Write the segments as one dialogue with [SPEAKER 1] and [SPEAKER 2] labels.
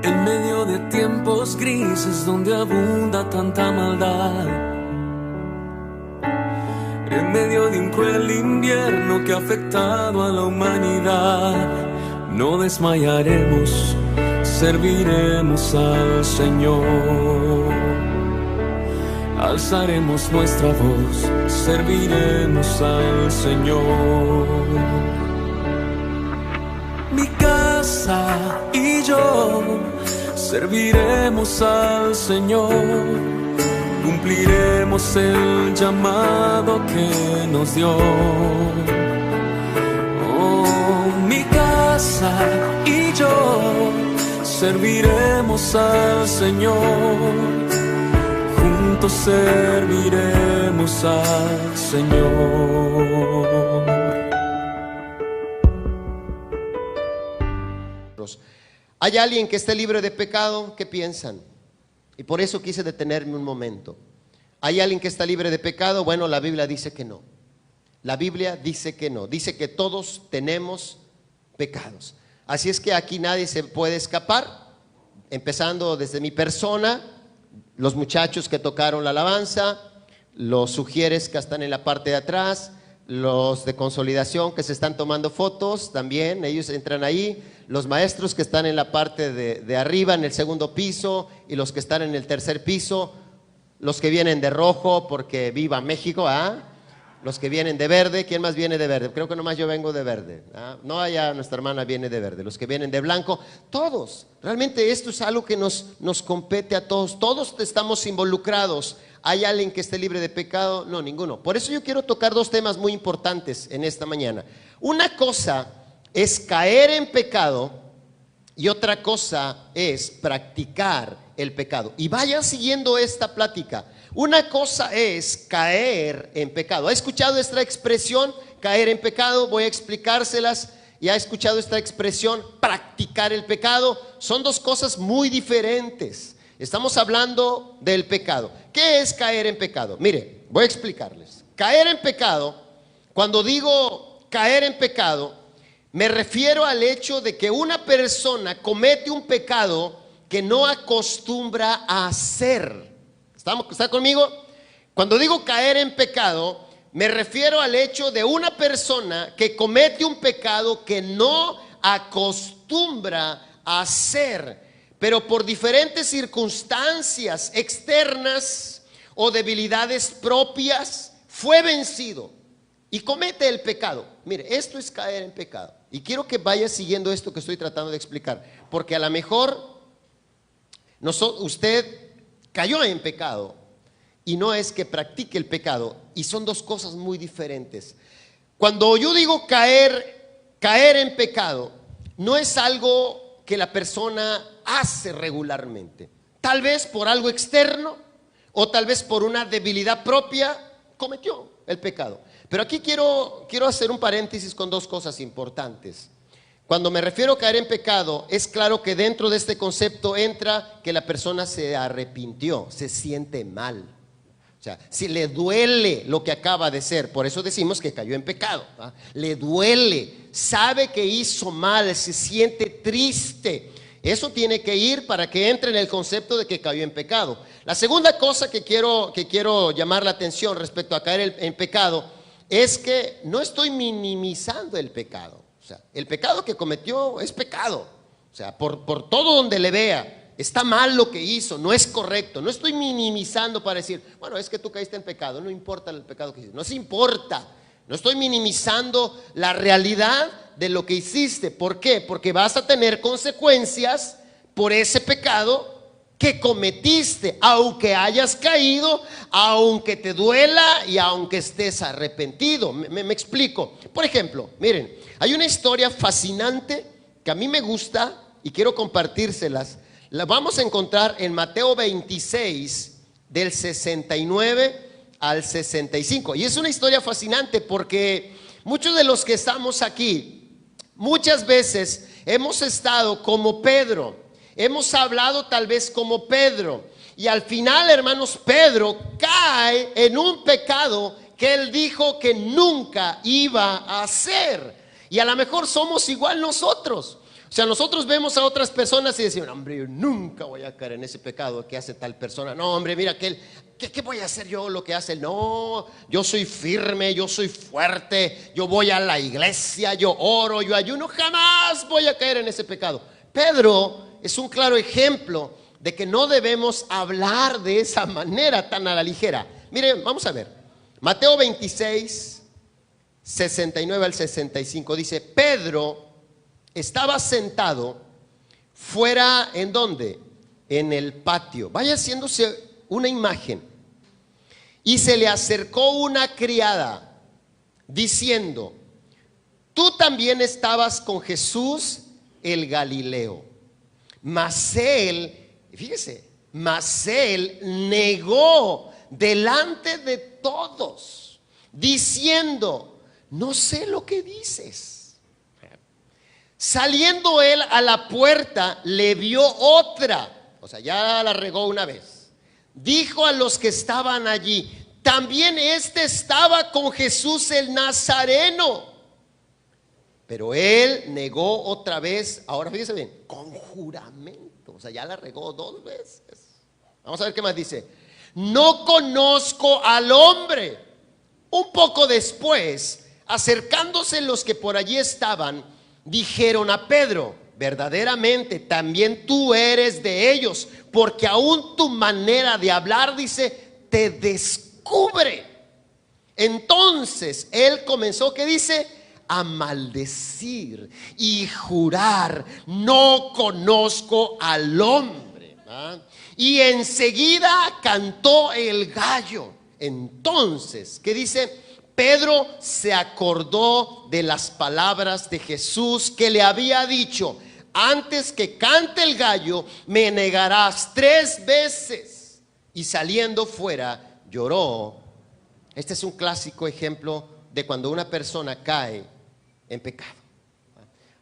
[SPEAKER 1] En medio de tiempos grises donde abunda tanta maldad, en medio de un cruel invierno que ha afectado a la humanidad, no desmayaremos, serviremos al Señor. Alzaremos nuestra voz, serviremos al Señor. Mi casa y yo serviremos al Señor, cumpliremos el llamado que nos dio. Oh, mi casa y yo serviremos al Señor, juntos serviremos al Señor.
[SPEAKER 2] ¿Hay alguien que esté libre de pecado? ¿Qué piensan? Y por eso quise detenerme un momento. ¿Hay alguien que está libre de pecado? Bueno, la Biblia dice que no. La Biblia dice que no. Dice que todos tenemos pecados. Así es que aquí nadie se puede escapar. Empezando desde mi persona, los muchachos que tocaron la alabanza, los sugieres que están en la parte de atrás, los de consolidación que se están tomando fotos también, ellos entran ahí, los maestros que están en la parte de arriba, en el segundo piso, y los que están en el tercer piso, los que vienen de rojo porque viva México, los que vienen de verde. ¿Quién más viene de verde? Creo que nomás yo vengo de verde, no, allá nuestra hermana viene de verde. Los que vienen de blanco, todos. Realmente esto es algo que nos compete a todos. Todos estamos involucrados. ¿Hay alguien que esté libre de pecado? No, ninguno. Por eso yo quiero tocar dos temas muy importantes en esta mañana. Una cosa es caer en pecado y otra cosa es practicar el pecado. Y vaya siguiendo esta plática. Una cosa es caer en pecado. ¿Ha escuchado esta expresión, caer en pecado? Voy a explicárselas. ¿Y ha escuchado esta expresión, practicar el pecado? Son dos cosas muy diferentes. Estamos hablando del pecado. ¿Qué es caer en pecado? Mire, voy a explicarles. Caer en pecado, cuando digo caer en pecado, me refiero al hecho de que una persona comete un pecado que no acostumbra a hacer. ¿Está conmigo? Cuando digo caer en pecado, me refiero al hecho de una persona que comete un pecado que no acostumbra a hacer, pero por diferentes circunstancias externas o debilidades propias fue vencido y comete el pecado. Mire, esto es caer en pecado. Y quiero que vaya siguiendo esto que estoy tratando de explicar, porque a lo mejor usted cayó en pecado y no es que practique el pecado, y son dos cosas muy diferentes. Cuando yo digo caer en pecado, no es algo que la persona hace regularmente. Tal vez por algo externo o tal vez por una debilidad propia cometió el pecado. Pero aquí quiero hacer un paréntesis con dos cosas importantes. Cuando me refiero a caer en pecado, es claro que dentro de este concepto entra que la persona se arrepintió, se siente mal. O sea, si le duele lo que acaba de ser, por eso decimos que cayó en pecado, ¿va? Le duele, sabe que hizo mal, se siente triste. Eso tiene que ir para que entre en el concepto de que cayó en pecado. La segunda cosa que quiero llamar la atención respecto a caer en pecado es que no estoy minimizando el pecado. O sea, el pecado que cometió es pecado. O sea, por todo donde le vea, está mal lo que hizo, no es correcto. No estoy minimizando para decir, bueno, es que tú caíste en pecado, no importa el pecado que hiciste. No se importa. No estoy minimizando la realidad de lo que hiciste. ¿Por qué? Porque vas a tener consecuencias por ese pecado que cometiste, aunque hayas caído, aunque te duela y aunque estés arrepentido. Me explico. Por ejemplo, miren, hay una historia fascinante que a mí me gusta y quiero compartírselas. La vamos a encontrar en Mateo 26, del 69 al 65. Y es una historia fascinante porque muchos de los que estamos aquí, muchas veces hemos estado como Pedro, hemos hablado tal vez como Pedro, y al final, hermanos, Pedro cae en un pecado que él dijo que nunca iba a hacer. Y a lo mejor somos igual nosotros. O O sea, nosotros vemos a otras personas y decimos, hombre, yo nunca voy a caer en ese pecado que hace tal persona. No, hombre, mira aquel, ¿qué voy a hacer yo lo que hace él? No, yo soy firme, yo soy fuerte, yo voy a la iglesia, yo oro, yo ayuno, jamás voy a caer en ese pecado. Pedro es un claro ejemplo de que no debemos hablar de esa manera tan a la ligera. Miren, vamos a ver, Mateo 26, 69 al 65 dice, Pedro estaba sentado fuera, ¿en dónde? En el patio. Vaya haciéndose una imagen. Y se le acercó una criada diciendo, tú también estabas con Jesús el Galileo. Mas él, fíjese, mas él negó delante de todos, diciendo, no sé lo que dices. Saliendo él a la puerta, le vio otra, o sea, ya la regó una vez. Dijo a los que estaban allí, también este estaba con Jesús el Nazareno. Pero él negó otra vez, ahora fíjese bien, con juramento, o sea, ya la regó 2 veces. Vamos a ver qué más dice. No conozco al hombre. Un poco después, acercándose los que por allí estaban, dijeron a Pedro, verdaderamente también tú eres de ellos, porque aún tu manera de hablar, dice, te descubre. Entonces él comenzó, ¿qué dice? A maldecir y jurar, no conozco al hombre. Y enseguida cantó el gallo. Entonces, ¿qué dice? Pedro se acordó de las palabras de Jesús que le había dicho, antes que cante el gallo, me negarás 3 veces. Y saliendo fuera, lloró. Este es un clásico ejemplo de cuando una persona cae en pecado.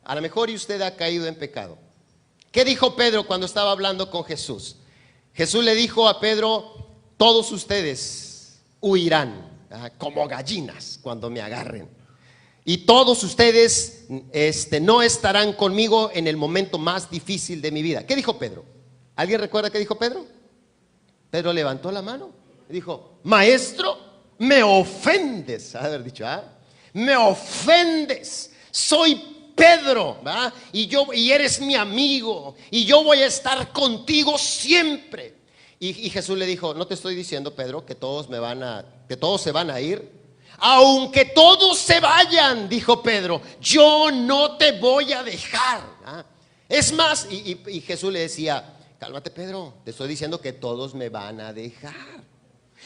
[SPEAKER 2] A lo mejor y usted ha caído en pecado. ¿Qué dijo Pedro cuando estaba hablando con Jesús? Jesús le dijo a Pedro, todos ustedes huirán como gallinas cuando me agarren, y todos ustedes no estarán conmigo en el momento más difícil de mi vida. ¿Qué dijo Pedro? ¿Alguien recuerda qué dijo Pedro? Pedro levantó la mano y dijo, maestro, me ofendes. Haber dicho, me ofendes, soy Pedro, ¿verdad? Y eres mi amigo, y yo voy a estar contigo siempre. Y Jesús le dijo, no te estoy diciendo, Pedro, que todos se van a ir. Aunque todos se vayan, dijo Pedro, yo no te voy a dejar. Es más, y Jesús le decía, cálmate, Pedro, te estoy diciendo que todos me van a dejar.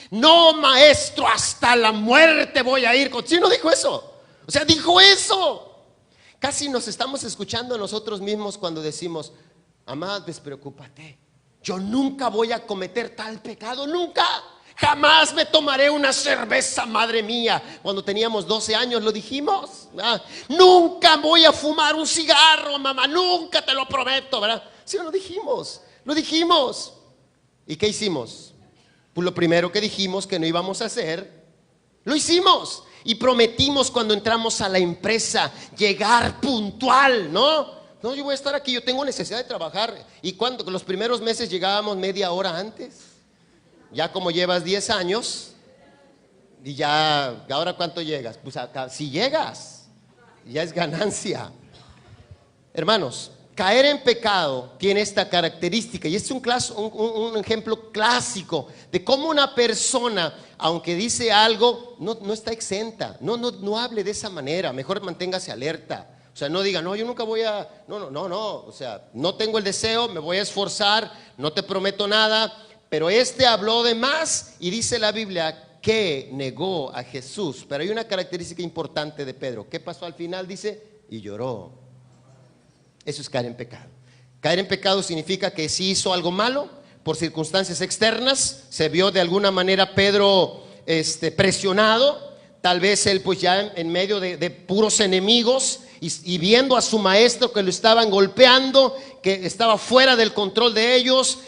[SPEAKER 2] No, maestro, hasta la muerte voy a ir contigo. ¿Sí no dijo eso? O sea, dijo eso. Casi nos estamos escuchando nosotros mismos cuando decimos, amada, despreocúpate, yo nunca voy a cometer tal pecado, nunca. Jamás me tomaré una cerveza, madre mía. Cuando teníamos 12 años lo dijimos. Nunca voy a fumar un cigarro, mamá, nunca, te lo prometo, ¿verdad? Sí, lo dijimos. ¿Y qué hicimos? Pues lo primero que dijimos que no íbamos a hacer, lo hicimos. Y prometimos cuando entramos a la empresa llegar puntual, ¿no? No, yo voy a estar aquí, yo tengo necesidad de trabajar. Y cuando los primeros meses llegábamos media hora antes. Ya como llevas 10 años, y ya, ¿ahora cuánto llegas? Pues acá, si llegas, ya es ganancia. Hermanos, caer en pecado tiene esta característica, y es un ejemplo clásico de cómo una persona, aunque dice algo, no está exenta. No hable de esa manera, mejor manténgase alerta. O sea, no diga, no, yo nunca voy a, no, o sea, no tengo el deseo, me voy a esforzar, no te prometo nada. Pero habló de más, y dice la Biblia que negó a Jesús. Pero hay una característica importante de Pedro. ¿Qué pasó al final? Dice, y lloró. Eso es caer en pecado. Caer en pecado significa que si hizo algo malo por circunstancias externas, se vio de alguna manera Pedro presionado. Tal vez él pues ya en medio de puros enemigos, y viendo a su maestro que lo estaban golpeando, que estaba fuera del control de ellos,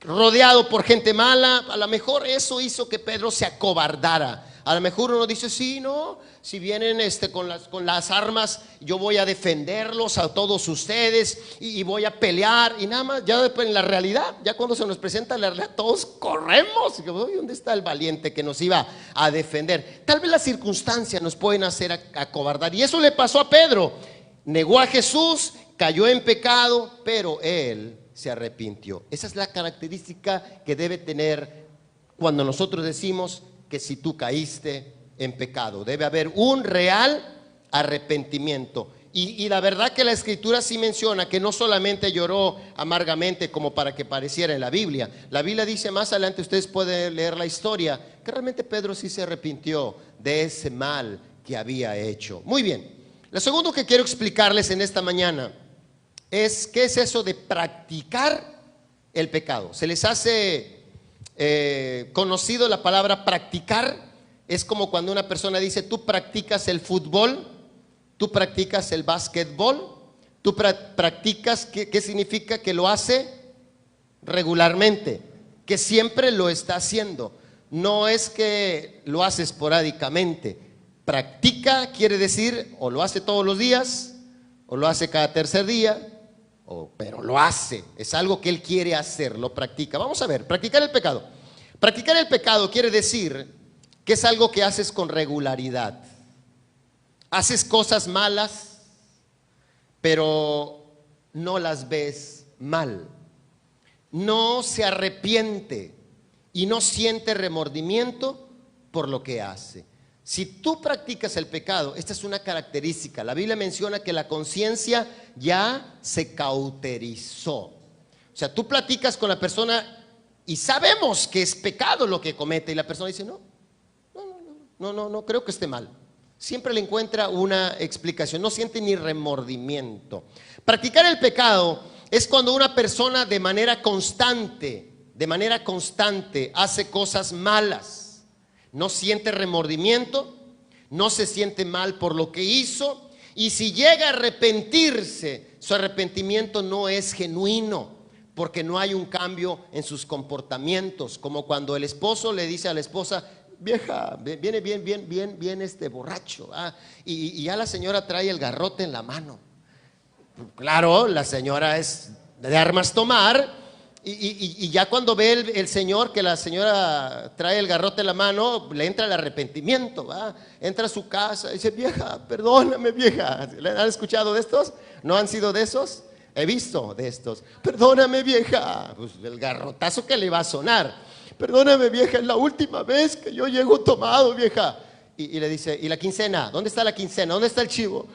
[SPEAKER 2] rodeado por gente mala, a lo mejor eso hizo que Pedro se acobardara A lo mejor uno dice, sí, no, si vienen con las armas, yo voy a defenderlos a todos ustedes y voy a pelear. Y nada más, ya en la realidad, ya cuando se nos presenta la realidad, todos corremos. Y ¿dónde está el valiente que nos iba a defender? Tal vez las circunstancias nos pueden hacer acobardar. Y eso le pasó a Pedro. Negó a Jesús, cayó en pecado, pero él se arrepintió. Esa es la característica que debe tener cuando nosotros decimos que si tú caíste en pecado, debe haber un real arrepentimiento. Y la verdad que la Escritura sí menciona que no solamente lloró amargamente como para que pareciera en la Biblia. La Biblia dice más adelante, ustedes pueden leer la historia, que realmente Pedro sí se arrepintió de ese mal que había hecho. Muy bien. Lo segundo que quiero explicarles en esta mañana es qué es eso de practicar el pecado. Se les hace conocido la palabra practicar. Es como cuando una persona dice, tú practicas el fútbol, tú practicas el básquetbol, tú practicas, ¿qué significa? Que lo hace regularmente, que siempre lo está haciendo. No es que lo hace esporádicamente. Practica quiere decir o lo hace todos los días o lo hace cada tercer día, pero lo hace, es algo que él quiere hacer, lo practica. Vamos a ver, practicar el pecado. Practicar el pecado quiere decir que es algo que haces con regularidad. Haces cosas malas, pero no las ves mal. No se arrepiente y no siente remordimiento por lo que hace. Si tú practicas el pecado, esta es una característica. La Biblia menciona que la conciencia ya se cauterizó. O sea, tú platicas con la persona y sabemos que es pecado lo que comete, y la persona dice, no creo que esté mal. Siempre le encuentra una explicación, no siente ni remordimiento. Practicar el pecado es cuando una persona de manera constante hace cosas malas. No siente remordimiento, no se siente mal por lo que hizo, y si llega a arrepentirse, su arrepentimiento no es genuino, porque no hay un cambio en sus comportamientos, como cuando el esposo le dice a la esposa, vieja, viene bien borracho, y ya la señora trae el garrote en la mano. Claro, la señora es de armas tomar. Y ya cuando ve el señor que la señora trae el garrote en la mano, le entra el arrepentimiento, entra a su casa y dice, vieja, perdóname, vieja. ¿Han escuchado de estos? ¿No han sido de esos? He visto de estos. Perdóname, vieja. Pues el garrotazo que le va a sonar. Perdóname, vieja, es la última vez que yo llego tomado, vieja. Y le dice, ¿y la quincena? ¿Dónde está la quincena? ¿Dónde está el chivo?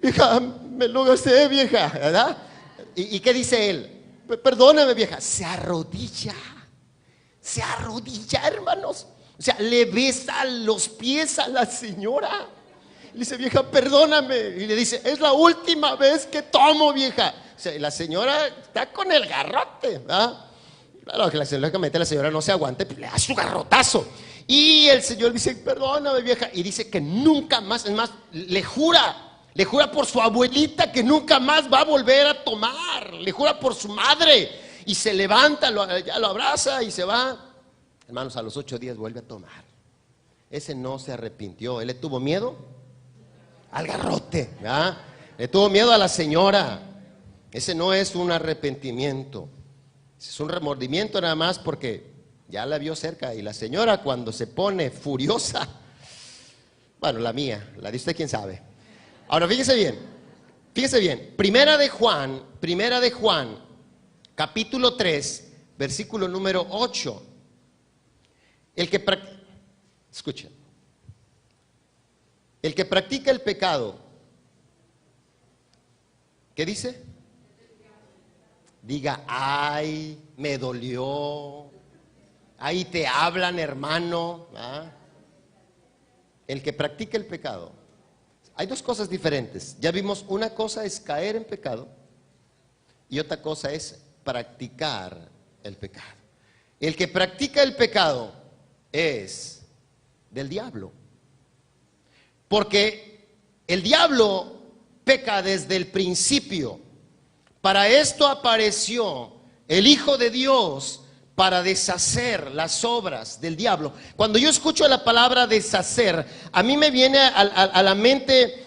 [SPEAKER 2] Vieja, me lo gasté, vieja, ¿verdad? ¿Y qué dice él? Perdóname, vieja. Se arrodilla, hermanos. O sea, le besa los pies a la señora. Le dice, vieja, perdóname. Y le dice, es la última vez que tomo, vieja. O sea, la señora está con el garrote, ¿verdad? Claro que la señora no se aguante, le da su garrotazo. Y el Señor dice, perdóname, vieja. Y dice que nunca más, es más, le jura por su abuelita que nunca más va a volver a tomar. Le jura por su madre. Y se levanta, ya lo abraza y se va. Hermanos, a los 8 días vuelve a tomar. Ese no se arrepintió. Él le tuvo miedo al garrote, ¿verdad? Le tuvo miedo a la señora. Ese no es un arrepentimiento. Es un remordimiento nada más porque ya la vio cerca. Y la señora, cuando se pone furiosa, bueno, la mía, la de usted quién sabe. Ahora fíjese bien, Primera de Juan, capítulo 3, versículo número 8. Escuchen, el que practica el pecado, ¿qué dice? Diga, ay, me dolió, ahí te hablan, hermano. El que practica el pecado. Hay dos cosas diferentes. Ya vimos, una cosa es caer en pecado y otra cosa es practicar el pecado. El que practica el pecado es del diablo. Porque el diablo peca desde el principio. Para esto apareció el Hijo de Dios, para deshacer las obras del diablo. Cuando yo escucho la palabra deshacer, a mí me viene a la mente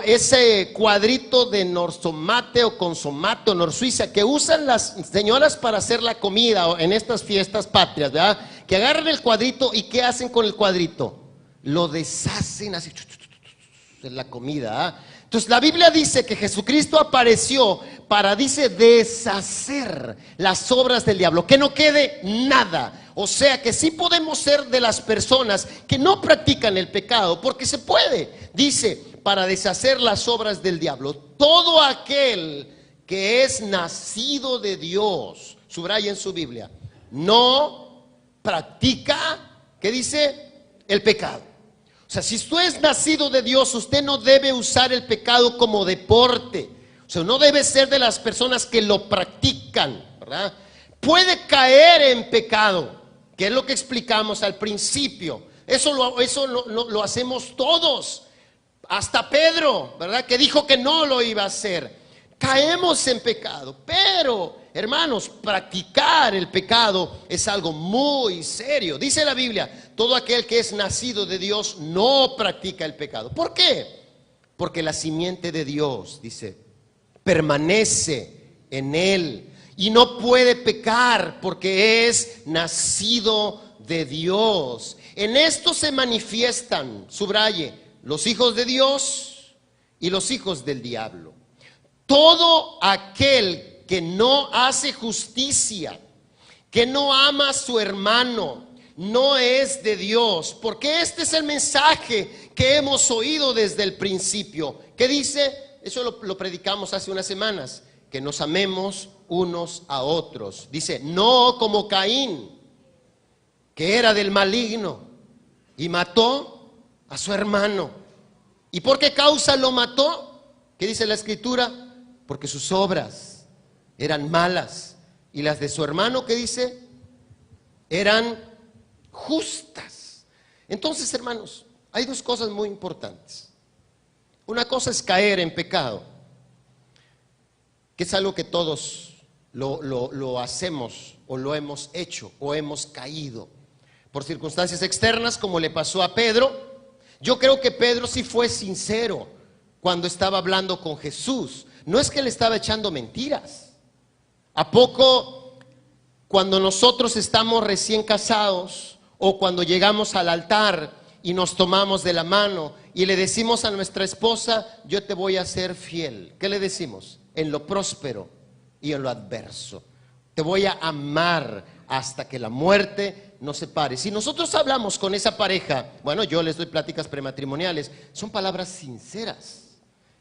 [SPEAKER 2] ese cuadrito de norsomate o consomate o norsuiza que usan las señoras para hacer la comida en estas fiestas patrias, ¿verdad? Que agarran el cuadrito y ¿qué hacen con el cuadrito? Lo deshacen así en la comida, ¿eh? Entonces la Biblia dice que Jesucristo apareció para, dice, deshacer las obras del diablo, que no quede nada. O sea que sí podemos ser de las personas que no practican el pecado, porque se puede, dice, para deshacer las obras del diablo. Todo aquel que es nacido de Dios, subraya en su Biblia, no practica, ¿qué dice? El pecado. O sea, si usted es nacido de Dios, usted no debe usar el pecado como deporte. O sea, no debe ser de las personas que lo practican, ¿verdad? Puede caer en pecado, que es lo que explicamos al principio. Eso lo hacemos todos. Hasta Pedro, ¿verdad? Que dijo que no lo iba a hacer. Caemos en pecado, pero hermanos, practicar el pecado es algo muy serio. Dice la Biblia, todo aquel que es nacido de Dios no practica el pecado. ¿Por qué? Porque la simiente de Dios, dice, permanece en él y no puede pecar porque es nacido de Dios. En esto se manifiestan, subraye, los hijos de Dios y los hijos del diablo. Todo aquel que no hace justicia, que no ama a su hermano, no es de Dios, porque este es el mensaje que hemos oído desde el principio. ¿Qué dice? Eso lo predicamos hace unas semanas, que nos amemos unos a otros. Dice, no como Caín, que era del maligno y mató a su hermano. ¿Y por qué causa lo mató? ¿Qué dice la Escritura? Porque sus obras eran malas y las de su hermano, ¿qué dice? Eran justas. Entonces, hermanos, hay dos cosas muy importantes. Una cosa es caer en pecado, que es algo que todos lo hacemos o lo hemos hecho o hemos caído por circunstancias externas, como le pasó a Pedro. Yo creo que Pedro sí fue sincero cuando estaba hablando con Jesús. No es que le estaba echando mentiras. ¿A poco cuando nosotros estamos recién casados o cuando llegamos al altar y nos tomamos de la mano y le decimos a nuestra esposa, yo te voy a ser fiel? ¿Qué le decimos? En lo próspero y en lo adverso. Te voy a amar hasta que la muerte nos separe. Si nosotros hablamos con esa pareja, bueno, yo les doy pláticas prematrimoniales, son palabras sinceras.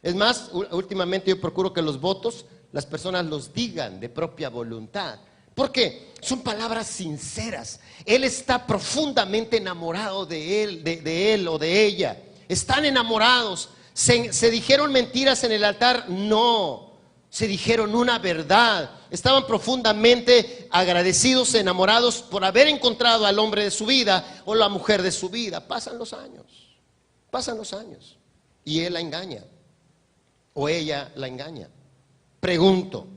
[SPEAKER 2] Es más, últimamente yo procuro que los votos las personas los digan de propia voluntad. ¿Por qué? Son palabras sinceras. Él está profundamente enamorado de él o de ella. Están enamorados. ¿Se dijeron mentiras en el altar? No. Se dijeron una verdad. Estaban profundamente agradecidos, enamorados por haber encontrado al hombre de su vida o la mujer de su vida. Pasan los años. Y él la engaña. O ella la engaña. Pregunto,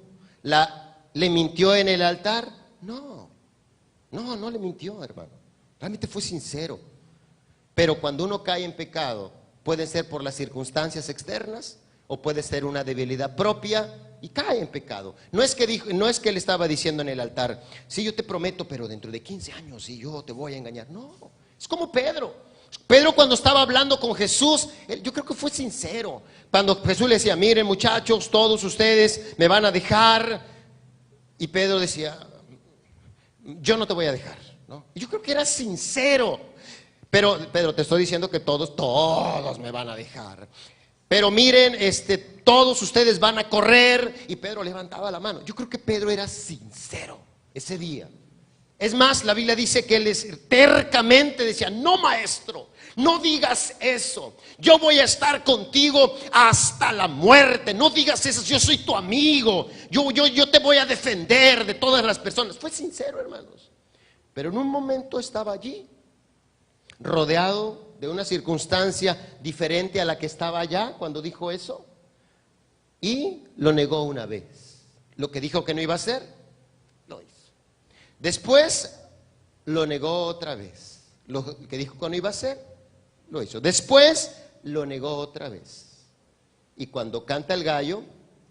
[SPEAKER 2] ¿le mintió en el altar? No le mintió, hermano. Realmente fue sincero. Pero cuando uno cae en pecado, puede ser por las circunstancias externas o puede ser una debilidad propia y cae en pecado. No es que le estaba diciendo en el altar, sí, yo te prometo, pero dentro de 15 años sí, yo te voy a engañar. No, es como Pedro. Pedro, cuando estaba hablando con Jesús, yo creo que fue sincero. Cuando Jesús le decía, miren muchachos, todos ustedes me van a dejar, y Pedro decía, yo no te voy a dejar, ¿no? Y yo creo que era sincero. Pero Pedro, te estoy diciendo que todos me van a dejar. Pero miren, todos ustedes van a correr. Y Pedro levantaba la mano. Yo creo que Pedro era sincero ese día. Es más, la Biblia dice que él tercamente decía, no, maestro, no digas eso. Yo voy a estar contigo hasta la muerte. No digas eso, yo soy tu amigo. Yo te voy a defender de todas las personas. Fue sincero, hermanos. Pero en un momento estaba allí, rodeado de una circunstancia diferente a la que estaba allá cuando dijo eso, y lo negó una vez. Lo que dijo que no iba a hacer, lo hizo. Después lo negó otra vez. Lo que dijo que no iba a hacer, lo hizo. Después lo negó otra vez. Y cuando canta el gallo,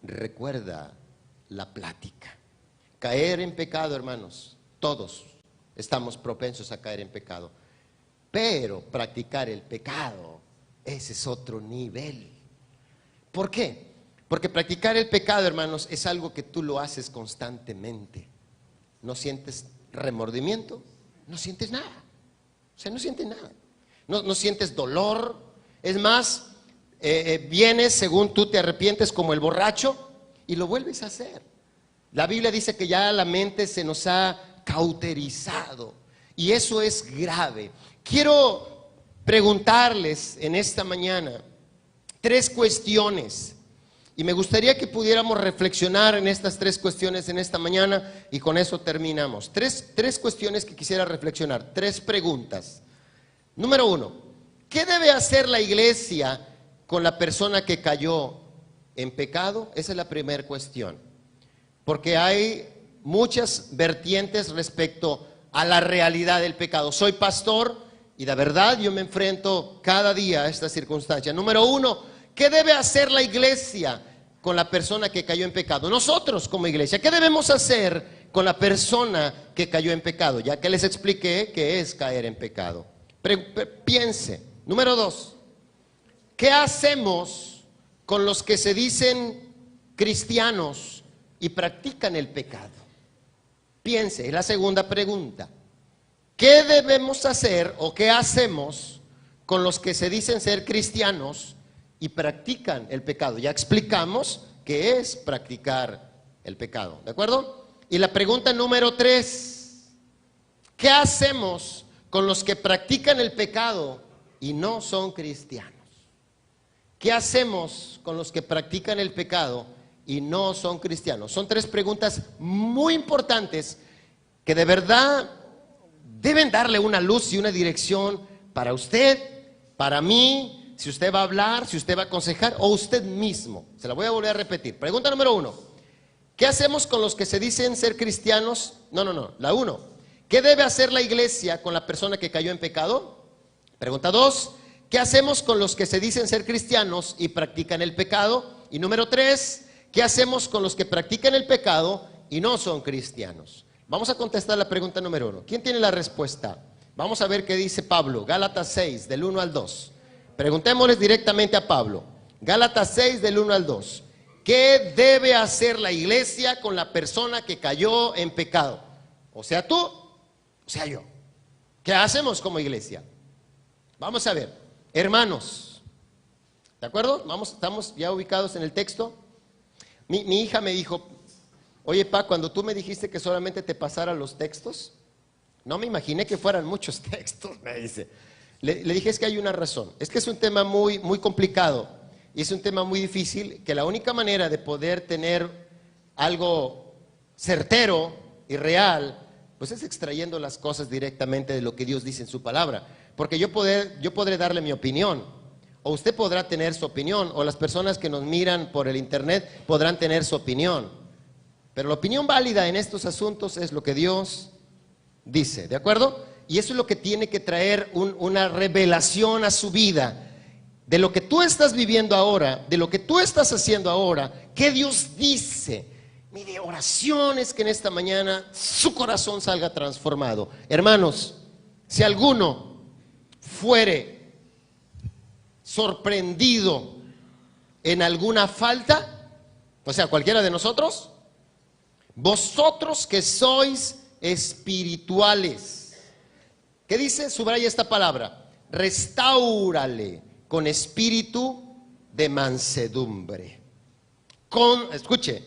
[SPEAKER 2] recuerda la plática. Caer en pecado, hermanos, todos estamos propensos a caer en pecado. Pero practicar el pecado, ese es otro nivel. ¿Por qué? Porque practicar el pecado, hermanos, es algo que tú lo haces constantemente. No sientes remordimiento, no sientes nada. O sea, no sientes nada. No sientes dolor. Es más, vienes según tú te arrepientes como el borracho y lo vuelves a hacer. La Biblia dice que ya la mente se nos ha cauterizado y eso es grave. Quiero preguntarles en esta mañana 3 cuestiones y me gustaría que pudiéramos reflexionar en estas 3 cuestiones en esta mañana y con eso terminamos. Tres cuestiones que quisiera reflexionar, 3 preguntas. Número 1, ¿qué debe hacer la iglesia con la persona que cayó en pecado? Esa es la primera cuestión. Porque hay muchas vertientes respecto a la realidad del pecado. Soy pastor y de verdad yo me enfrento cada día a esta circunstancia. Número 1, ¿qué debe hacer la iglesia con la persona que cayó en pecado? Nosotros como iglesia, ¿qué debemos hacer con la persona que cayó en pecado? Ya que les expliqué qué es caer en pecado. Piense. Número 2, ¿qué hacemos con los que se dicen cristianos y practican el pecado? Piense, es la segunda pregunta. ¿Qué debemos hacer o qué hacemos con los que se dicen ser cristianos y practican el pecado? Ya explicamos qué es practicar el pecado, ¿de acuerdo? Y la pregunta número 3, ¿qué hacemos con los que practican el pecado y no son cristianos? ¿Qué hacemos con los que practican el pecado y no son cristianos? Son 3 preguntas muy importantes que de verdad deben darle una luz y una dirección para usted, para mí, si usted va a hablar, si usted va a aconsejar o usted mismo. Se la voy a volver a repetir. Pregunta número 1, ¿qué hacemos con los que se dicen ser cristianos? La 1, ¿qué debe hacer la iglesia con la persona que cayó en pecado? Pregunta 2, ¿qué hacemos con los que se dicen ser cristianos y practican el pecado? Y número 3, ¿qué hacemos con los que practican el pecado y no son cristianos? Vamos a contestar la pregunta número 1. ¿Quién tiene la respuesta? Vamos a ver qué dice Pablo. Gálatas 6, del 1 al 2. Preguntémosles directamente a Pablo. Gálatas 6, del 1 al 2. ¿Qué debe hacer la iglesia con la persona que cayó en pecado? O sea tú, o sea yo. ¿Qué hacemos como iglesia? Vamos a ver, hermanos, ¿de acuerdo? Estamos ya ubicados en el texto. Mi hija me dijo, oye, Pa, cuando tú me dijiste que solamente te pasara los textos, no me imaginé que fueran muchos textos, me dice. Le dije, es que hay una razón, es que es un tema muy, muy complicado y es un tema muy difícil, que la única manera de poder tener algo certero y real, pues es extrayendo las cosas directamente de lo que Dios dice en su palabra. Porque yo podré darle mi opinión, o usted podrá tener su opinión, o las personas que nos miran por el internet podrán tener su opinión. Pero la opinión válida en estos asuntos es lo que Dios dice, ¿de acuerdo? Y eso es lo que tiene que traer una revelación a su vida, de lo que tú estás viviendo ahora, de lo que tú estás haciendo ahora, ¿qué Dios dice? Mire, oraciones que en esta mañana su corazón salga transformado. Hermanos, si alguno fuere sorprendido en alguna falta, o sea, cualquiera de nosotros, vosotros que sois espirituales, ¿qué dice? Subraya esta palabra, restáurale con espíritu de mansedumbre. Escuche,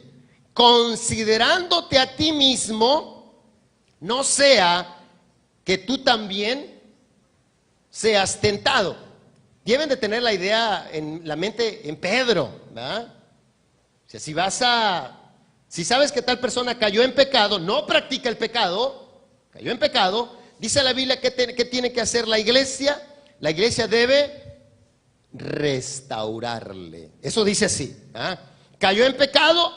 [SPEAKER 2] considerándote a ti mismo, no sea que tú también seas tentado. Deben de tener la idea en la mente en Pedro, ¿verdad? O sea, si sabes que tal persona cayó en pecado, no practica el pecado, cayó en pecado, dice la Biblia que tiene que hacer la iglesia. La iglesia debe restaurarle. Eso dice así, ¿verdad? Cayó en pecado,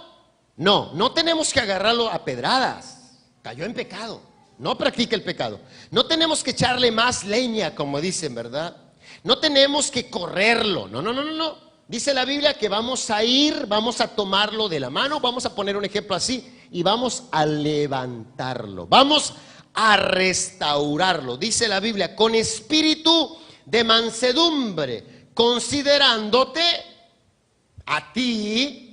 [SPEAKER 2] no tenemos que agarrarlo a pedradas. Cayó en pecado. no practique el pecado. No tenemos que echarle más leña, como dicen, ¿verdad? No tenemos que correrlo, no. Dice la Biblia que vamos a ir, vamos a tomarlo de la mano, vamos a poner un ejemplo así, y vamos a levantarlo, vamos a restaurarlo. Dice la Biblia, con espíritu de mansedumbre, considerándote a ti,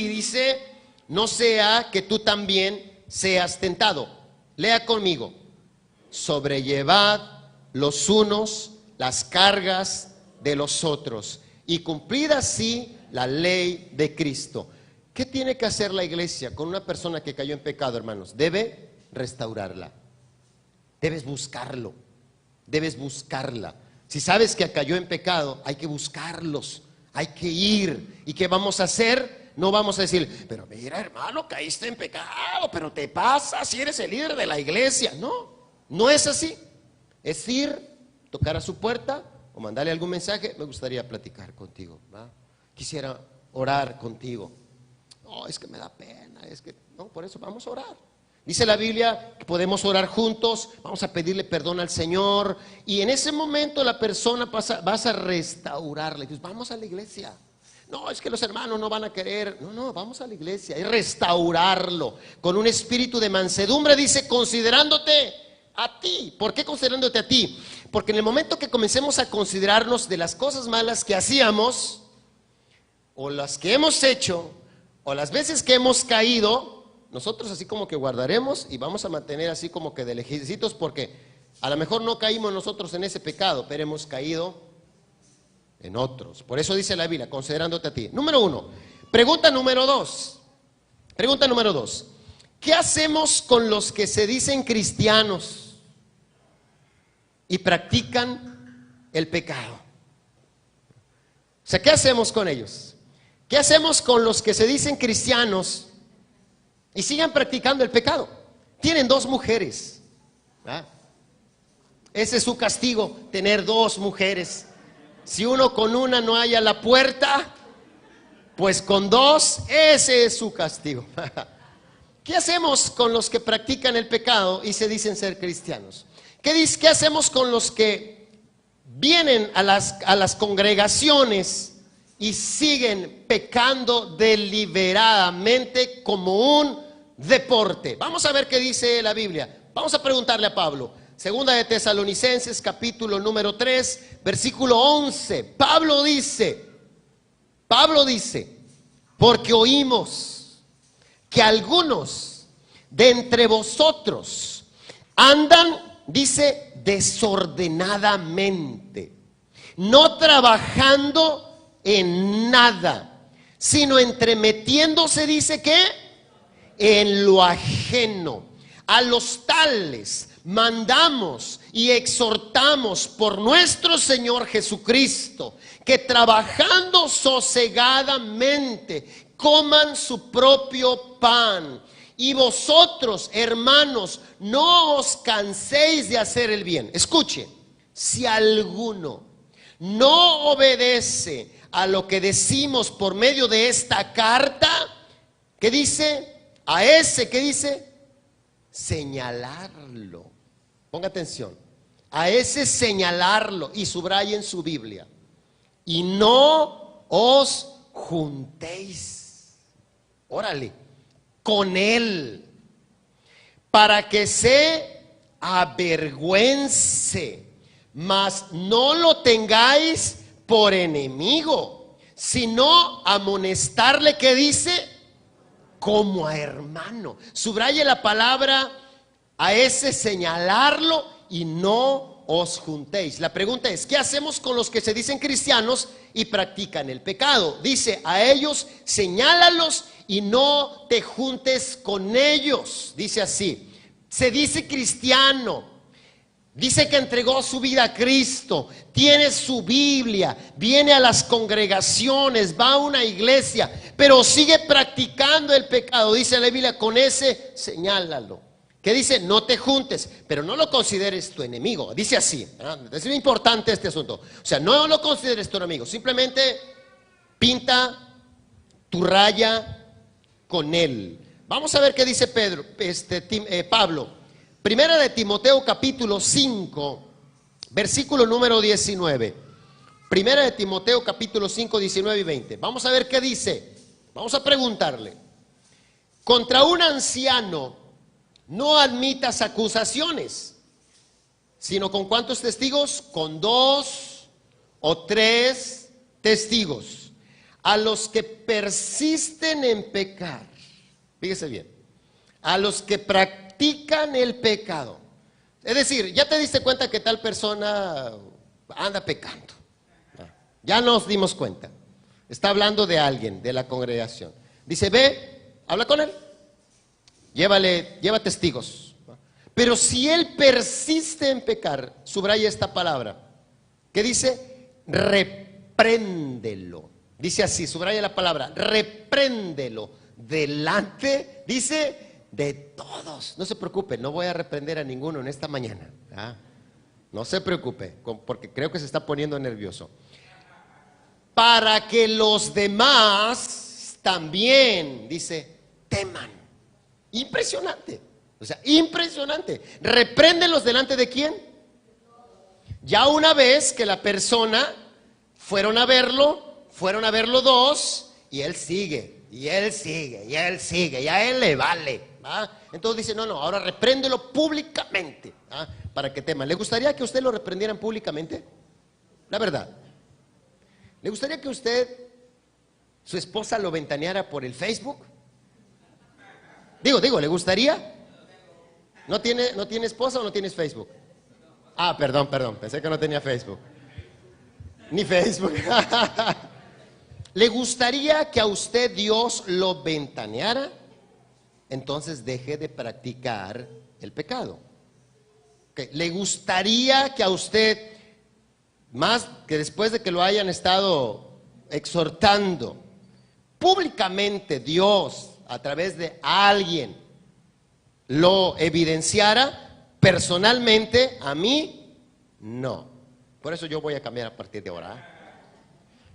[SPEAKER 2] dice, no sea que tú también seas tentado. Lea conmigo, sobrellevad los unos las cargas de los otros y cumplid así la ley de Cristo. ¿Qué tiene que hacer la iglesia con una persona que cayó en pecado, hermanos? Debe restaurarla. Debes buscarlo. Debes buscarla. Si sabes que cayó en pecado, hay que buscarlos. Hay que ir. ¿Y qué vamos a hacer? No vamos a decir, pero mira, hermano, caíste en pecado, pero te pasa si eres el líder de la iglesia. No, no es así. Es ir, tocar a su puerta o mandarle algún mensaje. Me gustaría platicar contigo, ¿va? Quisiera orar contigo. No, es que me da pena, es que no, por eso vamos a orar. Dice la Biblia que podemos orar juntos, vamos a pedirle perdón al Señor y en ese momento la persona vas a restaurarle. Dices, vamos a la iglesia. No, es que los hermanos no van a querer. No, vamos a la iglesia y restaurarlo con un espíritu de mansedumbre. Dice, considerándote a ti. ¿Por qué considerándote a ti? Porque en el momento que comencemos a considerarnos de las cosas malas que hacíamos o las que hemos hecho o las veces que hemos caído, nosotros así como que guardaremos y vamos a mantener así como que de lejecitos, porque a lo mejor no caímos nosotros en ese pecado, pero hemos caído en otros. Por eso dice la Biblia, considerándote a ti. Número 1. Pregunta número 2. ¿Qué hacemos con los que se dicen cristianos y practican el pecado? O sea, ¿qué hacemos con ellos? ¿Qué hacemos con los que se dicen cristianos y siguen practicando el pecado? Tienen 2 mujeres. ¿Ah? Ese es su castigo, tener 2 mujeres. Si uno con una no halla la puerta, pues con 2, ese es su castigo. ¿Qué hacemos con los que practican el pecado y se dicen ser cristianos? ¿Qué hacemos con los que vienen a las congregaciones y siguen pecando deliberadamente como un deporte? Vamos a ver qué dice la Biblia. Vamos a preguntarle a Pablo. Segunda de Tesalonicenses, capítulo número 3, versículo 11. Pablo dice, porque oímos que algunos de entre vosotros andan, dice, desordenadamente, no trabajando en nada, sino entremetiéndose, dice que en lo ajeno. A los tales mandamos y exhortamos por nuestro Señor Jesucristo que trabajando sosegadamente coman su propio pan. Y vosotros, hermanos, no os canséis de hacer el bien. Escuche, si alguno no obedece a lo que decimos por medio de esta carta, ¿qué dice? A ese, ¿qué dice? Señalarlo. Ponga atención. A ese señalarlo y subraye en su Biblia. Y no os juntéis. Órale. Con él. Para que se avergüence. Mas no lo tengáis por enemigo, sino amonestarle, ¿qué dice? Como a hermano. Subraye la palabra a ese, señalarlo, y no os juntéis. La pregunta es, ¿qué hacemos con los que se dicen cristianos y practican el pecado? Dice, a ellos señálalos y no te juntes con ellos. Dice así, se dice cristiano, dice que entregó su vida a Cristo, tiene su Biblia, viene a las congregaciones, va a una iglesia, pero sigue practicando el pecado. Dice la Biblia, con ese señálalo. ¿Qué dice? No te juntes, pero no lo consideres tu enemigo. Dice así, es muy importante este asunto. O sea, no lo consideres tu enemigo, simplemente pinta tu raya con él. Vamos a ver qué dice Pablo. Primera de Timoteo capítulo 5, versículo número 19. Primera de Timoteo capítulo 5, 19 y 20. Vamos a ver qué dice. Vamos a preguntarle. Contra un anciano no admitas acusaciones, sino con ¿cuántos testigos? Con 2 o 3 testigos. A los que persisten en pecar, fíjese bien, a los que practican el pecado. Es decir, ya te diste cuenta que tal persona anda pecando. Ya nos dimos cuenta. Está hablando de alguien de la congregación. Dice, ve, habla con él. Lleva testigos. Pero si él persiste en pecar, subraya esta palabra, que dice, repréndelo. Dice así, subraya la palabra, repréndelo delante, dice, de todos. No se preocupe, no voy a reprender a ninguno en esta mañana. No se preocupe, porque creo que se está poniendo nervioso. Para que los demás también, dice, teman. Impresionante. O sea, impresionante. Repréndelos delante de quién. Ya una vez que la persona fueron a verlo 2 y él sigue, y él sigue, y él sigue, y a él le vale. Entonces dice, no, ahora repréndelo públicamente, para que teman. ¿Le gustaría que usted lo reprendieran públicamente? La verdad. ¿Le gustaría que su esposa lo ventaneara por el Facebook? Digo, ¿le gustaría? ¿No tiene esposa o no tienes Facebook? Perdón, pensé que no tenía Facebook. Ni Facebook. ¿Le gustaría que a usted Dios lo ventaneara? Entonces deje de practicar el pecado. ¿Le gustaría que a usted, más que después de que lo hayan estado exhortando, públicamente Dios, a través de alguien, lo evidenciara? Personalmente, a mí, no. Por eso yo voy a cambiar a partir de ahora.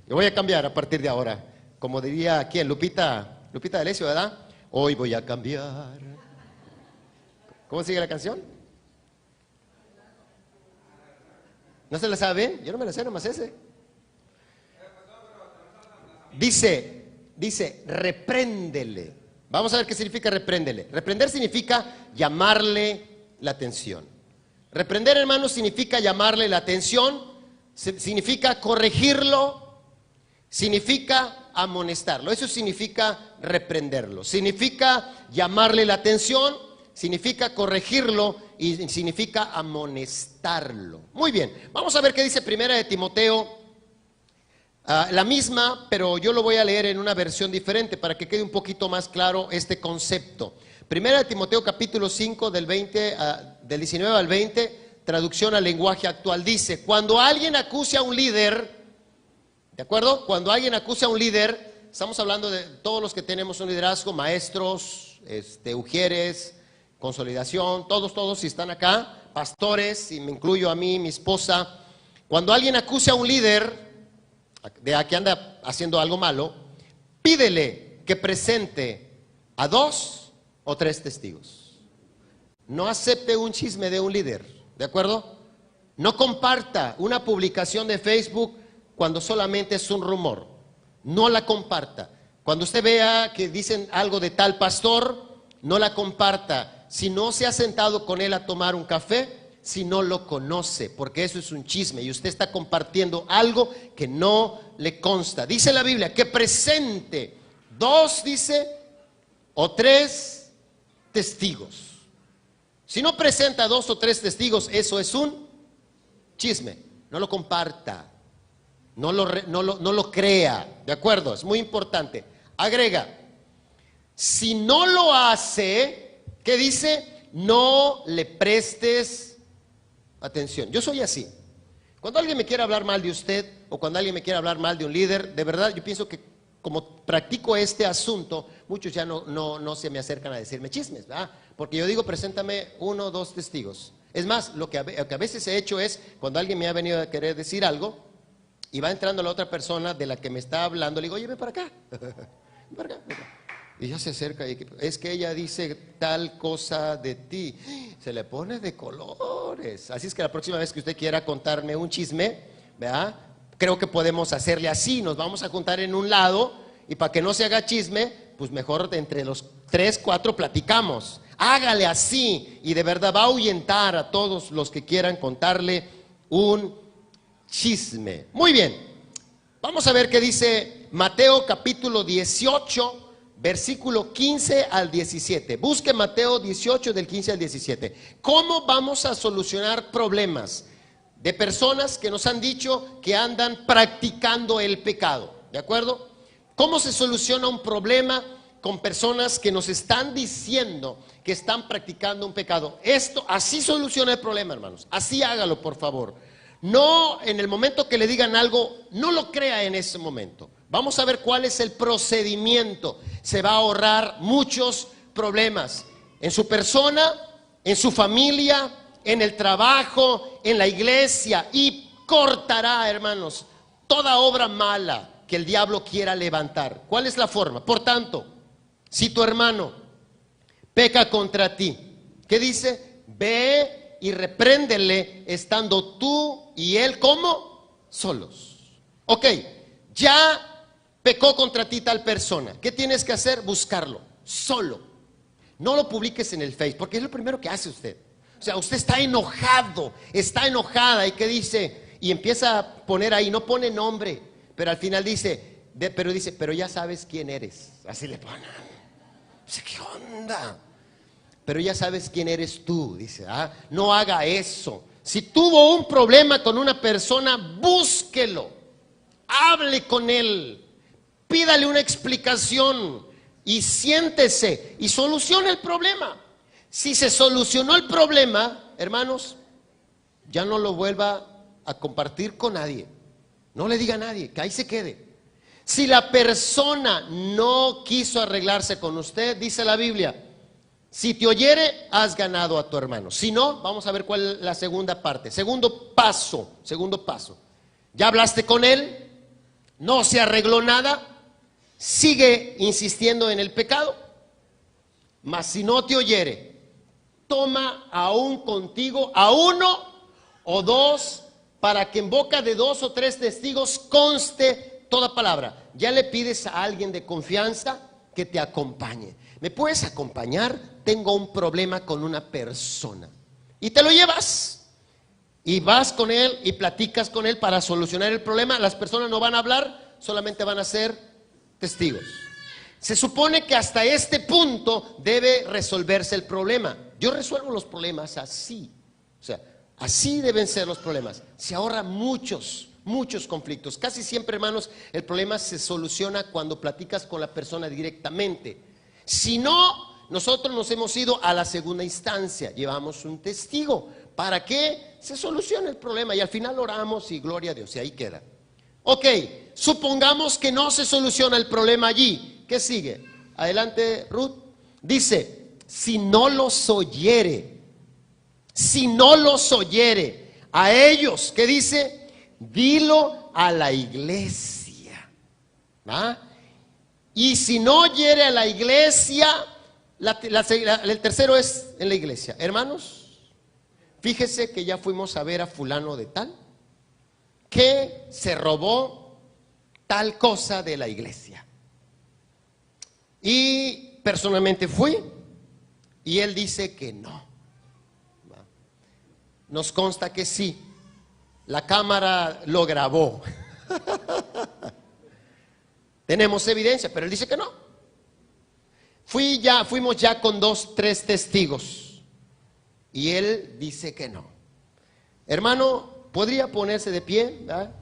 [SPEAKER 2] Yo voy a cambiar a partir de ahora. Como diría, ¿quién? Lupita D'Alessio, ¿verdad? Hoy voy a cambiar. ¿Cómo sigue la canción? ¿No se la sabe? Yo no me la sé, nomás ese. Dice, repréndele. Vamos a ver qué significa repréndele. Reprender significa llamarle la atención. Reprender, hermanos, significa llamarle la atención, significa corregirlo, significa amonestarlo. Eso significa reprenderlo. Significa llamarle la atención, significa corregirlo y significa amonestarlo. Muy bien, vamos a ver qué dice Primera de Timoteo. La misma, pero yo lo voy a leer en una versión diferente para que quede un poquito más claro este concepto. Primera de Timoteo capítulo 5 del 19 al 20, traducción al lenguaje actual, dice: cuando alguien acuse a un líder, ¿de acuerdo? Cuando alguien acuse a un líder, estamos hablando de todos los que tenemos un liderazgo, maestros, ujieres, consolidación, todos si están acá, pastores, y me incluyo a mí, mi esposa. Cuando alguien acuse a un líder de que anda haciendo algo malo, pídele que presente a 2 o 3 testigos. No acepte un chisme de un líder, ¿de acuerdo? No comparta una publicación de Facebook cuando solamente es un rumor. No la comparta. Cuando usted vea que dicen algo de tal pastor, no la comparta. Si no se ha sentado con él a tomar un café, si no lo conoce, porque eso es un chisme y usted está compartiendo algo que no le consta. Dice la Biblia que presente 2, dice, o 3 testigos. Si no presenta 2 o 3 testigos, eso es un chisme. No lo comparta, no lo crea, ¿de acuerdo? Es muy importante. Agrega, si no lo hace, ¿qué dice? No le prestes atención. Yo soy así. Cuando alguien me quiere hablar mal de usted o cuando alguien me quiere hablar mal de un líder, de verdad yo pienso que como practico este asunto, muchos ya no se me acercan a decirme chismes, ¿verdad? Porque yo digo, preséntame 1 o 2 testigos. Es más, lo que a veces he hecho es, cuando alguien me ha venido a querer decir algo y va entrando la otra persona de la que me está hablando, le digo, oye, ven para acá. Ven para acá. Y ya se acerca y es que ella dice tal cosa de ti. Se le pone de colores. Así es que la próxima vez que usted quiera contarme un chisme, ¿verdad? Creo que podemos hacerle así. Nos vamos a juntar en un lado y para que no se haga chisme, pues mejor entre los 3, 4 platicamos. Hágale así y de verdad va a ahuyentar a todos los que quieran contarle un chisme. Muy bien, vamos a ver qué dice Mateo capítulo 18, versículo 15 al 17. Busque Mateo 18 del 15 al 17. ¿Cómo vamos a solucionar problemas de personas que nos han dicho que andan practicando el pecado? ¿De acuerdo? ¿Cómo se soluciona un problema con personas que nos están diciendo que están practicando un pecado? Esto, así soluciona el problema, hermanos. Así hágalo, por favor. No, en el momento que le digan algo, no lo crea en ese momento. Vamos a ver cuál es el procedimiento. Se va a ahorrar muchos problemas en su persona, en su familia, en el trabajo, en la iglesia, y cortará, hermanos, toda obra mala que el diablo quiera levantar. ¿Cuál es la forma? Por tanto, si tu hermano peca contra ti, ¿qué dice? Ve y repréndele estando tú y él como solos. Ok, ya pecó contra ti tal persona. ¿Qué tienes que hacer? Buscarlo, solo. No lo publiques en el Facebook, porque es lo primero que hace usted. O sea, usted está enojado, está enojada, ¿y qué dice? Y empieza a poner ahí, no pone nombre, pero al final dice, pero ya sabes quién eres. Así le ponen. ¿Qué onda? Pero ya sabes quién eres tú, dice. No haga eso. Si tuvo un problema con una persona, búsquelo, hable con él, pídale una explicación y siéntese y solucione el problema. Si se solucionó el problema, hermanos, ya no lo vuelva a compartir con nadie. No le diga a nadie, que ahí se quede. Si la persona no quiso arreglarse con usted, dice la Biblia, si te oyere, has ganado a tu hermano. Si no, vamos a ver cuál es la segunda parte. Segundo paso. Ya hablaste con él, no se arregló nada, sigue insistiendo en el pecado. Mas si no te oyere, toma aún contigo a 1 o 2, para que en boca de 2 o 3 testigos conste toda palabra. Ya le pides a alguien de confianza que te acompañe. ¿Me puedes acompañar? Tengo un problema con una persona. Y te lo llevas. Y vas con él y platicas con él para solucionar el problema. Las personas no van a hablar, solamente van a ser testigos. Se supone que hasta este punto debe resolverse el problema. Yo resuelvo los problemas así. O sea, así deben ser los problemas. Se ahorra muchos conflictos. Casi siempre, hermanos, el problema se soluciona cuando platicas con la persona directamente. Si no, nosotros nos hemos ido a la segunda instancia, llevamos un testigo para que se solucione el problema y al final oramos y gloria a Dios, y ahí queda. Ok, supongamos que no se soluciona el problema allí. ¿Qué sigue? Adelante, Ruth. Dice, si no los oyere a ellos, ¿qué dice? Dilo a la iglesia. Y si no oyere a la iglesia, el tercero es en la iglesia. Hermanos, fíjese que ya fuimos a ver a fulano de tal, que se robó tal cosa de la iglesia. Y personalmente fui, y él dice que no. Nos consta que sí. La cámara lo grabó. Tenemos evidencia, pero él dice que no. Fuimos ya con 2, 3 testigos y él dice que no. Hermano, ¿podría ponerse de pie? ¿Verdad?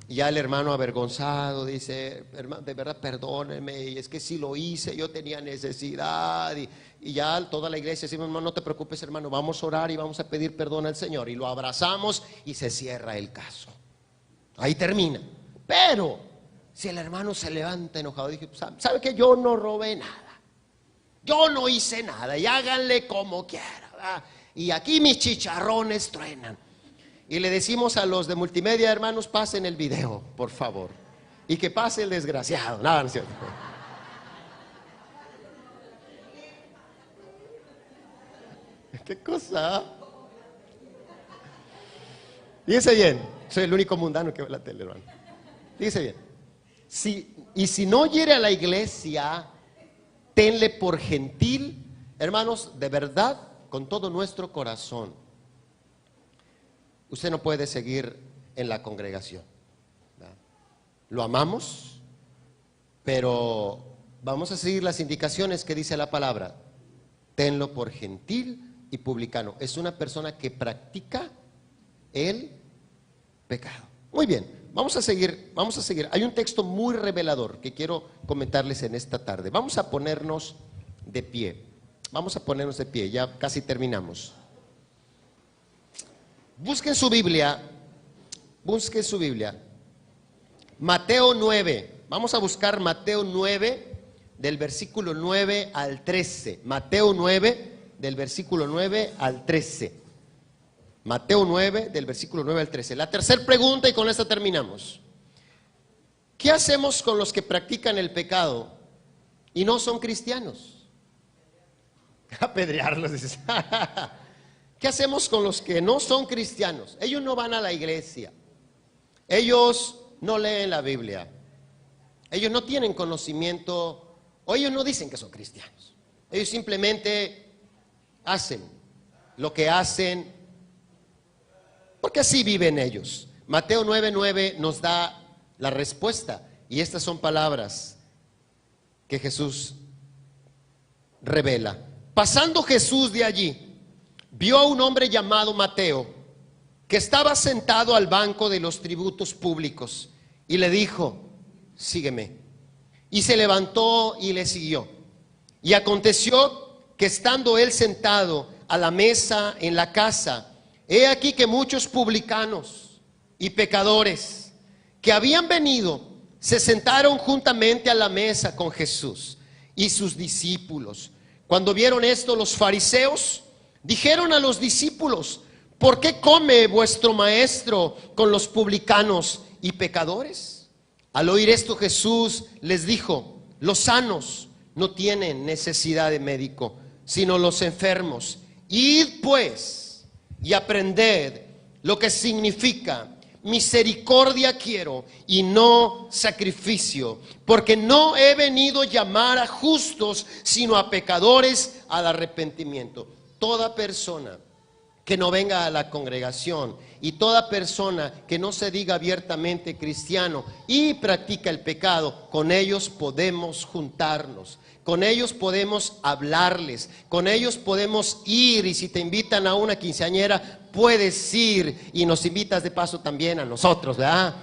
[SPEAKER 2] Y ya el hermano avergonzado dice, hermano, de verdad perdóneme, y es que sí lo hice, yo tenía necesidad. Y ya toda la iglesia decimos, hermano, no te preocupes, hermano, vamos a orar y vamos a pedir perdón al Señor. Y lo abrazamos y se cierra el caso. Ahí termina. Pero si el hermano se levanta enojado, dije, ¿sabe qué? Yo no robé nada, yo no hice nada, y háganle como quieran, ¿verdad? Y aquí mis chicharrones truenan. Y le decimos a los de multimedia, hermanos, pasen el video, por favor, y que pase el desgraciado. Nada, no es cierto. ¿Qué cosa? Fíjese bien, soy el único mundano que ve la tele, hermano. Fíjese bien. Si no oyere a la iglesia, tenle por gentil, hermanos, de verdad, con todo nuestro corazón. Usted no puede seguir en la congregación, ¿verdad? Lo amamos, pero vamos a seguir las indicaciones que dice la palabra. Tenlo por gentil y publicano. Es una persona que practica el pecado. Muy bien, vamos a seguir. Hay un texto muy revelador que quiero comentarles en esta tarde. Vamos a ponernos de pie. Ya casi terminamos. Busquen su Biblia. Mateo 9. Vamos a buscar Mateo 9, del versículo 9 al 13. Mateo 9, del versículo 9 al 13. Mateo 9, del versículo 9 al 13. La tercera pregunta, y con esta terminamos. ¿Qué hacemos con los que practican el pecado y no son cristianos? Apedrearlos, dices. ¿Qué hacemos con los que no son cristianos? Ellos no van a la iglesia. Ellos no leen la Biblia. Ellos no tienen conocimiento, o ellos no dicen que son cristianos. Ellos simplemente hacen lo que hacen porque así viven ellos. Mateo 9:9 nos da la respuesta, y estas son palabras que Jesús revela. Pasando Jesús de allí, vio a un hombre llamado Mateo, que estaba sentado al banco de los tributos públicos, y le dijo: sígueme. Y se levantó y le siguió. Y aconteció que estando él sentado a la mesa en la casa, he aquí que muchos publicanos y pecadores que habían venido se sentaron juntamente a la mesa con Jesús y sus discípulos. Cuando vieron esto, los fariseos dijeron a los discípulos: ¿por qué come vuestro maestro con los publicanos y pecadores? Al oír esto, Jesús les dijo: los sanos no tienen necesidad de médico, sino los enfermos. Id pues y aprended lo que significa: misericordia quiero y no sacrificio, porque no he venido a llamar a justos, sino a pecadores al arrepentimiento. Toda persona que no venga a la congregación y toda persona que no se diga abiertamente cristiano y practica el pecado, con ellos podemos juntarnos, con ellos podemos hablarles, con ellos podemos ir, y si te invitan a una quinceañera, puedes ir y nos invitas de paso también a nosotros, ¿verdad?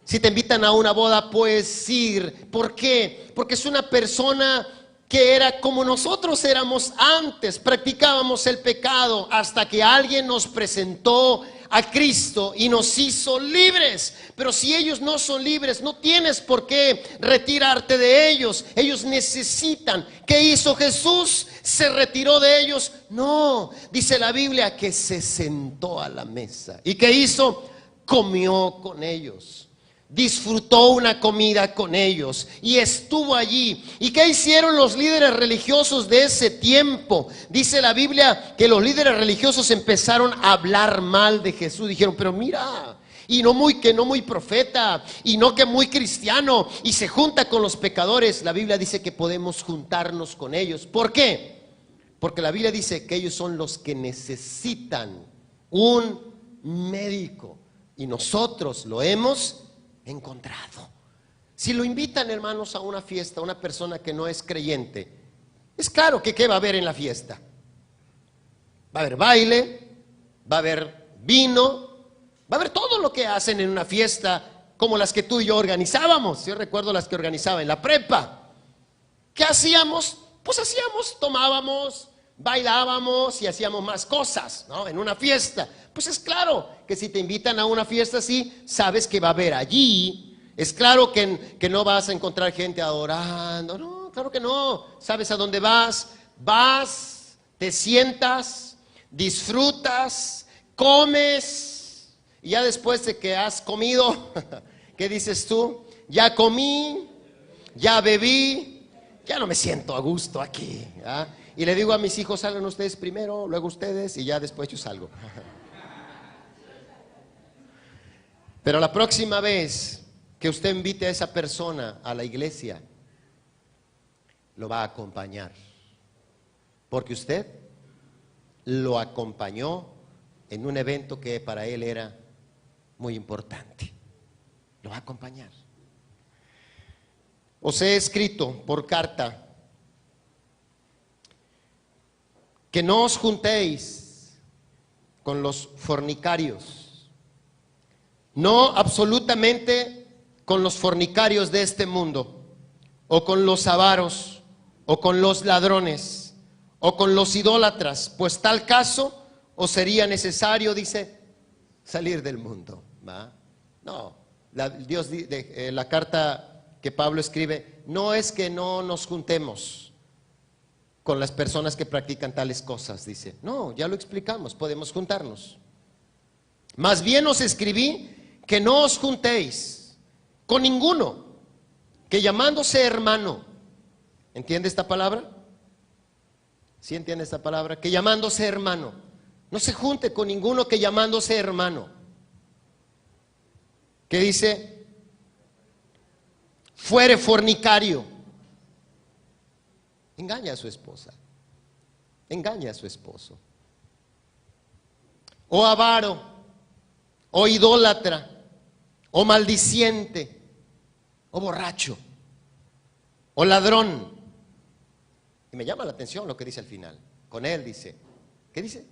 [SPEAKER 2] Si te invitan a una boda, puedes ir. ¿Por qué? Porque es una persona que era como nosotros éramos antes, practicábamos el pecado hasta que alguien nos presentó a Cristo y nos hizo libres. Pero si ellos no son libres, no tienes por qué retirarte de ellos. Ellos necesitan. ¿Qué hizo Jesús? ¿Se retiró de ellos? No, dice la Biblia que se sentó a la mesa. ¿Y qué hizo? Comió con ellos. Disfrutó una comida con ellos y estuvo allí. ¿Y qué hicieron los líderes religiosos de ese tiempo? Dice la Biblia que los líderes religiosos empezaron a hablar mal de Jesús. Dijeron: pero mira, y no muy profeta, y no que muy cristiano, y se junta con los pecadores. La Biblia dice que podemos juntarnos con ellos. ¿Por qué? Porque la Biblia dice que ellos son los que necesitan un médico, y nosotros lo hemos encontrado. Si lo invitan, hermanos, a una fiesta, una persona que no es creyente, es claro que ¿qué va a haber en la fiesta? Va a haber baile, va a haber vino, va a haber todo lo que hacen en una fiesta, como las que tú y yo organizábamos. Yo recuerdo las que organizaba en la prepa. ¿Qué hacíamos? Pues tomábamos, bailábamos y hacíamos más cosas, ¿no? En una fiesta. Pues es claro que si te invitan a una fiesta así, sabes que va a haber allí. Es claro que no vas a encontrar gente adorando. No, claro que no. ¿Sabes a dónde vas? Vas, te sientas, disfrutas, comes, y ya después de que has comido, ¿qué dices tú? Ya comí, ya bebí, ya no me siento a gusto aquí, ¿ah? Y le digo a mis hijos, salgan ustedes primero, luego ustedes y ya después yo salgo. Pero la próxima vez que usted invite a esa persona a la iglesia, lo va a acompañar. Porque usted lo acompañó en un evento que para él era muy importante. Lo va a acompañar. Os he escrito por carta que no os juntéis con los fornicarios, no absolutamente con los fornicarios de este mundo, o con los avaros, o con los ladrones, o con los idólatras, pues tal caso os sería necesario, dice, salir del mundo. ¿Va? No, la carta que Pablo escribe, no es que no nos juntemos con las personas que practican tales cosas, dice. No, ya lo explicamos, podemos juntarnos. Más bien os escribí que no os juntéis con ninguno que llamándose hermano, ¿entiende esta palabra? ¿Sí entiende esta palabra? Que llamándose hermano, no se junte con ninguno que llamándose hermano. ¿Qué dice? Fuere fornicario. Engaña a su esposa, engaña a su esposo, o avaro, o idólatra, o maldiciente, o borracho, o ladrón. Y me llama la atención lo que dice al final. Con él dice, ¿qué dice?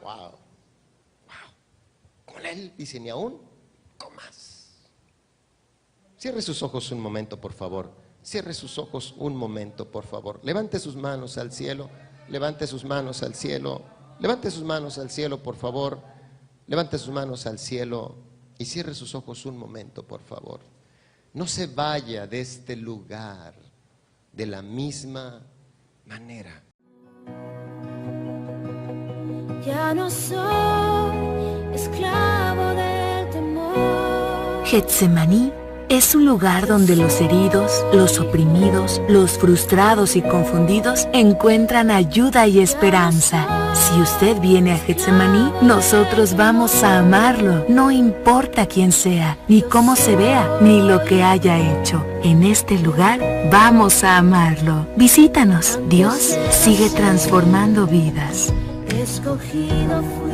[SPEAKER 2] Wow, con él dice, ni aún comas. Cierre sus ojos un momento, por favor. Cierre sus ojos un momento, por favor. Levante sus manos al cielo. Levante sus manos al cielo. Levante sus manos al cielo, por favor. Levante sus manos al cielo y cierre sus ojos un momento, por favor. No se vaya de este lugar de la misma manera.
[SPEAKER 3] Ya no soy esclavo del temor.
[SPEAKER 4] Getsemaní es un lugar donde los heridos, los oprimidos, los frustrados y confundidos encuentran ayuda y esperanza. Si usted viene a Getsemaní, nosotros vamos a amarlo, no importa quién sea, ni cómo se vea, ni lo que haya hecho. En este lugar vamos a amarlo. Visítanos, Dios sigue transformando vidas.
[SPEAKER 3] Escogido fui.